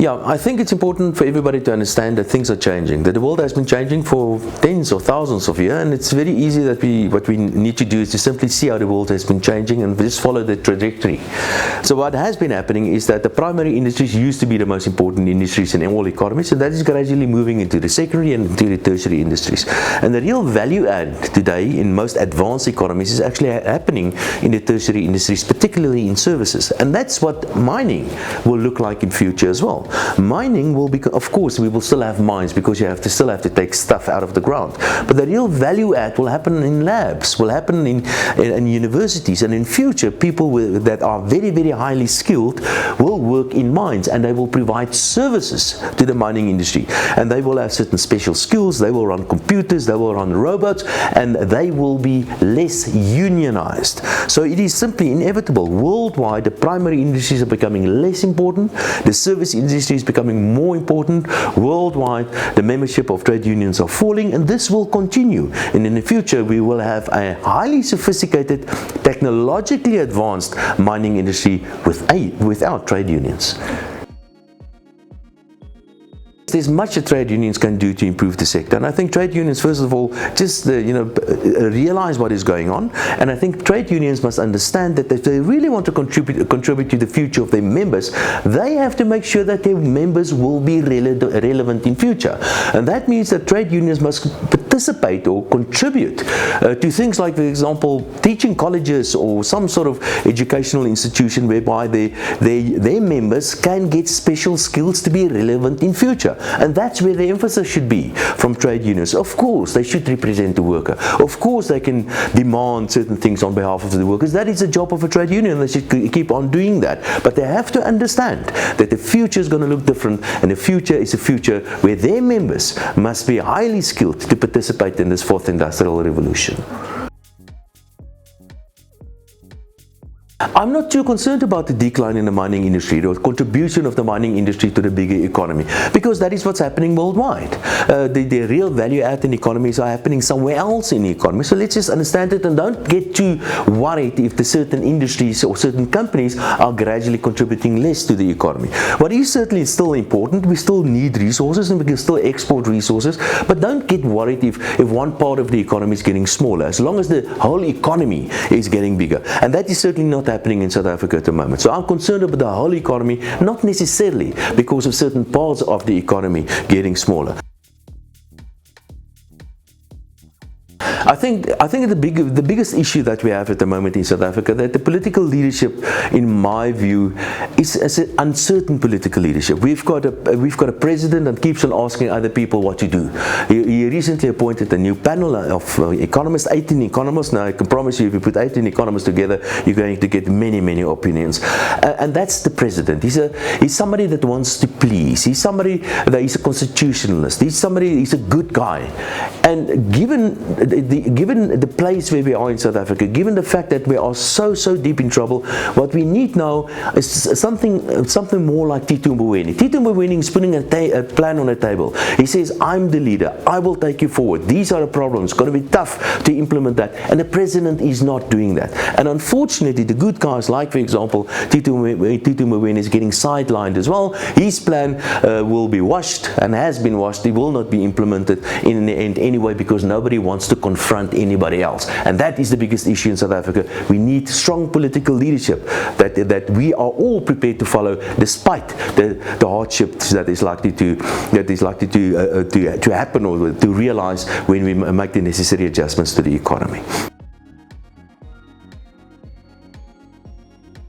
Yeah, I think it's important for everybody to understand that things are changing, that the world has been changing for tens of thousands of years, and it's very easy that what we need to do is to simply see how the world has been changing and just follow the trajectory. So what has been happening is that the primary industries used to be the most important industries in all economies, and that is gradually moving into the secondary and into the tertiary industries. And the real value add today in most advanced economies is actually happening in the tertiary industries, particularly in services. And that's what mining will look like in future as well. Mining will be, of course, we will still have mines because you still have to take stuff out of the ground. But the real value add will happen in labs, will happen in universities, and in future people that are very, very highly skilled will work in mines, and they will provide services to the mining industry. And they will have certain special skills, they will run computers, they will run robots, and they will be less unionized. So it is simply inevitable. Worldwide, the primary industries are becoming less important, the service industry is becoming more important. Worldwide, the membership of trade unions are falling, and this will continue. And in the future, we will have a highly sophisticated, technologically advanced mining industry without trade unions. There's much that trade unions can do to improve the sector, and I think trade unions, first of all, just realize what is going on, and I think trade unions must understand that if they really want to contribute to the future of their members, they have to make sure that their members will be relevant in future. And that means that trade unions must participate or contribute to things like, for example, teaching colleges or some sort of educational institution whereby their members can get special skills to be relevant in future. And that's where the emphasis should be from trade unions. Of course, they should represent the worker. Of course, they can demand certain things on behalf of the workers. That is the job of a trade union. They should keep on doing that. But they have to understand that the future is going to look different, and the future is a future where their members must be highly skilled to participate in this fourth industrial revolution. I'm not too concerned about the decline in the mining industry or contribution of the mining industry to the bigger economy, because that is what's happening worldwide. The real value add in economies are happening somewhere else in the economy. So let's just understand it and don't get too worried if the certain industries or certain companies are gradually contributing less to the economy. What is certainly still important, we still need resources and we can still export resources, but don't get worried if one part of the economy is getting smaller, as long as the whole economy is getting bigger. And that is certainly not happening in South Africa at the moment. So I'm concerned about the whole economy, not necessarily because of certain parts of the economy getting smaller. I think the biggest issue that we have at the moment in South Africa, that the political leadership, in my view, is an uncertain political leadership. We've got a president that keeps on asking other people what to do. He recently appointed a new panel of economists, 18 economists. Now I can promise you, if you put 18 economists together, you're going to get many opinions. And that's the president. He's somebody that wants to please. He's somebody that is a constitutionalist. He's a good guy. And given the place where we are in South Africa, given the fact that we are so deep in trouble, what we need now is something more like Tito Mboweni. Tito Mboweni is putting a plan on the table. He says, I'm the leader, I will take you forward, these are the problems, it's going to be tough to implement that, and the president is not doing that. And unfortunately, the good guys, like for example Tito Mboweni, is getting sidelined as well. His plan will be washed and has been washed. It will not be implemented in the end anyway, because nobody wants to confront anybody else, and that is the biggest issue in South Africa. We need strong political leadership that we are all prepared to follow, despite the hardships that is likely to happen or to realize when we make the necessary adjustments to the economy.